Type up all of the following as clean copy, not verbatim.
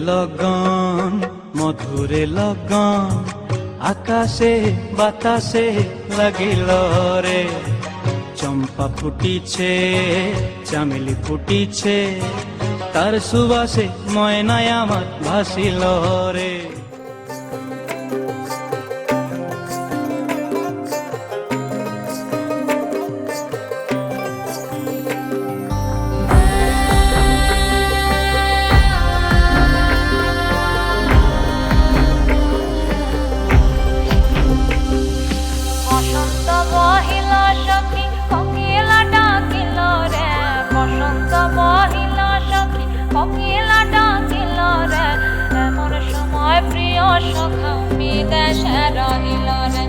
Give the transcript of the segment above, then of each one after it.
লগন মধুরে লগন আকাশে বাতাসে লাগিল রে। চম্পা ফুটিছে চামেলি ফুটিছে তার সুবাসে ময়নায় আমার ভাসিল রে। কোকিলা ডাকিল রে, এমন সময় প্রিয় সখা বিদেশে রহিল রে,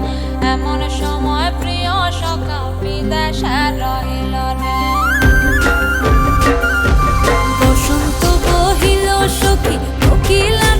এমন সময় প্রিয় সখা বিদেশে রহিল রে। বসন্ত বহিল সখী কোকিলা